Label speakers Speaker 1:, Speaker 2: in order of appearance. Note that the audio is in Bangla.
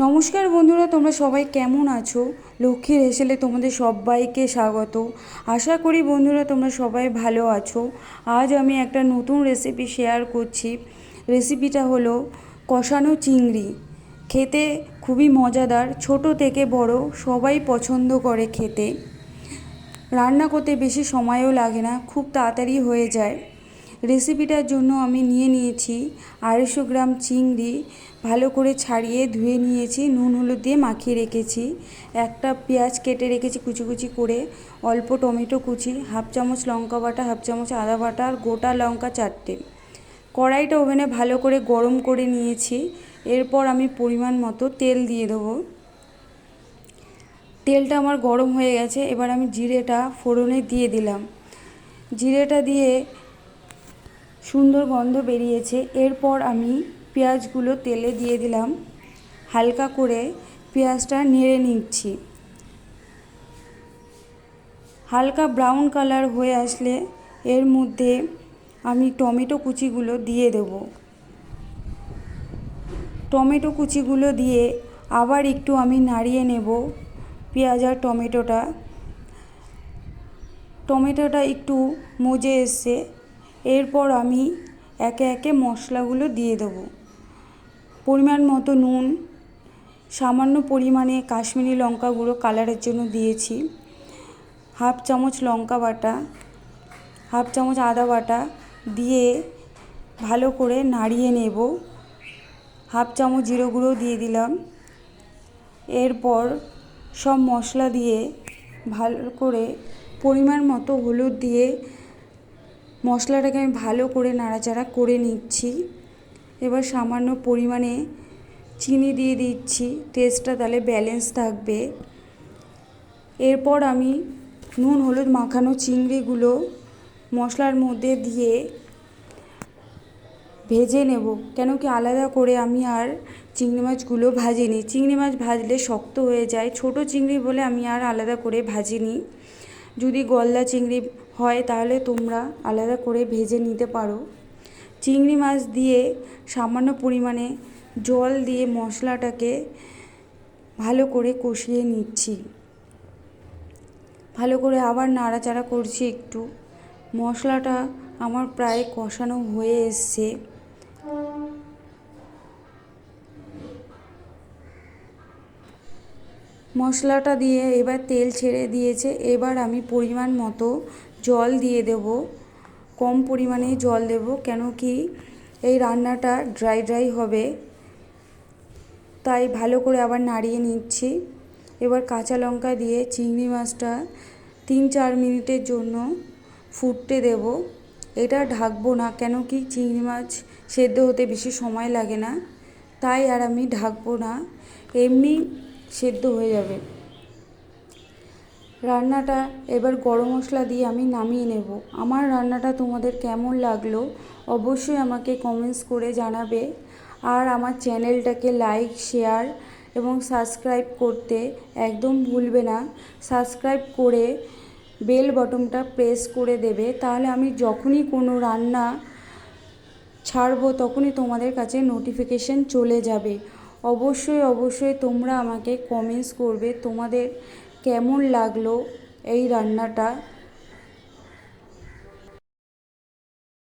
Speaker 1: নমস্কার বন্ধুরা, তোমরা সবাই কেমন আছো? লক্ষ্মীর হেসেলে তোমাদের সবাইকে স্বাগত। আশা করি বন্ধুরা তোমরা সবাই ভালো আছো। আজ আমি একটা নতুন রেসিপি শেয়ার করছি। রেসিপিটা হলো কষানো চিংড়ি। খেতে খুবই মজাদার, ছোট থেকে বড় সবাই পছন্দ করে খেতে। রান্না করতে বেশি সময়ও লাগে না, খুব তাড়াতাড়ি হয়ে যায়। রেসিপিটার জন্য আমি নিয়েছি 250 গ্রাম চিংড়ি। ভালো করে ছাড়িয়ে ধুয়ে নিয়েছি, নুন হলুদ দিয়ে মাখিয়ে রেখেছি। একটা পেঁয়াজ কেটে রেখেছি কুচি কুচি করে, অল্প টমেটো কুচি, হাফ চামচ লঙ্কা বাটা, হাফ চামচ আদা বাটা আর গোটা লঙ্কা 4টে। কড়াইটা ওভেনে ভালো করে গরম করে নিয়েছি। এরপর আমি পরিমাণ মতো তেল দিয়ে দেবো। তেলটা আমার গরম হয়ে গেছে, এবার আমি জিরেটা ফোড়নে দিয়ে দিলাম। জিরেটা দিয়ে সুন্দর গন্ধ বেরিয়েছে। এরপর আমি পেঁয়াজগুলো তেলে দিয়ে দিলাম। হালকা করে পেঁয়াজটা নেড়ে নিচ্ছি। হালকা ব্রাউন কালার হয়ে আসলে এর মধ্যে আমি টমেটো কুচিগুলো দিয়ে দেব। টমেটো কুচিগুলো দিয়ে আবার একটু আমি নাড়িয়ে নেব পেঁয়াজ আর টমেটোটা একটু মজে এসছে। এরপর আমি একে একে মশলাগুলো দিয়ে দেব। পরিমাণ মতো নুন, সামান্য পরিমাণে কাশ্মীরি লঙ্কা গুঁড়ো কালারের জন্য দিয়েছি, হাফ চামচ লঙ্কা বাটা, হাফ চামচ আদা বাটা দিয়ে ভালো করে নাড়িয়ে নেব। হাফ চামচ জিরে গুঁড়ো দিয়ে দিলাম। এরপর সব মশলা দিয়ে ভালো করে পরিমাণ মতো হলুদ দিয়ে মশলাটাকে আমি ভালো করে নাড়াচাড়া করে নিচ্ছি। এবার সামান্য পরিমাণে চিনি দিয়ে দিচ্ছি, টেস্টটা তাহলে ব্যালেন্স থাকবে। এরপর আমি নুন হলুদ মাখানো চিংড়িগুলো মশলার মধ্যে দিয়ে ভেজে নেব, কেন কি আলাদা করে আমি আর চিংড়ি মাছগুলো ভাজিনি। চিংড়ি মাছ ভাজলে শক্ত হয়ে যায়, ছোট চিংড়ি বলে আমি আর আলাদা করে ভাজিনি। যদি গলদা চিংড়ি হয় তাহলে তোমরা আলাদা করে ভেজে নিতে পারো। চিংড়ি মাছ দিয়ে সামান্য পরিমাণে জল দিয়ে মশলাটাকে ভালো করে কষিয়ে নিচ্ছি। ভালো করে আবার নাড়াচাড়া করছি একটু। মশলাটা আমার প্রায় কষানো হয়ে এসছে। মশলাটা দিয়ে এবার তেল ছেড়ে দিয়েছে। এবার আমি পরিমাণ মতো জল দিয়ে দেব। কম পরিমাণে জল দেব, কেন কি এই রান্নাটা ড্রাই হবে, তাই ভালো করে আবার নাড়িয়ে নিচ্ছি। এবার কাঁচা লঙ্কা দিয়ে চিংড়ি মাছটা 3-4 মিনিটের জন্য ফুটতে দেব। এটা ঢাকবো না, কেন কি চিংড়ি মাছ সেদ্ধ হতে বেশি সময় লাগে না, তাই আর আমি ঢাকবো না, এমনি সেদ্ধ হয়ে যাবে। রান্নাটা এবার গরম মশলা দিয়ে আমি নামিয়ে নেব। আমার রান্নাটা তোমাদের কেমন লাগলো অবশ্যই আমাকে কমেন্টস করে জানাবে। আর আমার চ্যানেলটাকে লাইক, শেয়ার এবং সাবস্ক্রাইব করতে একদম ভুলবে না। সাবস্ক্রাইব করে বেল বটনটা প্রেস করে দেবে, তাহলে আমি যখনই কোনো রান্না ছাড়বো তখনই তোমাদের কাছে নোটিফিকেশন চলে যাবে। অবশ্যই তোমরা আমাকে কমেন্টস করবে তোমাদের কেমন লাগলো এই রান্নাটা।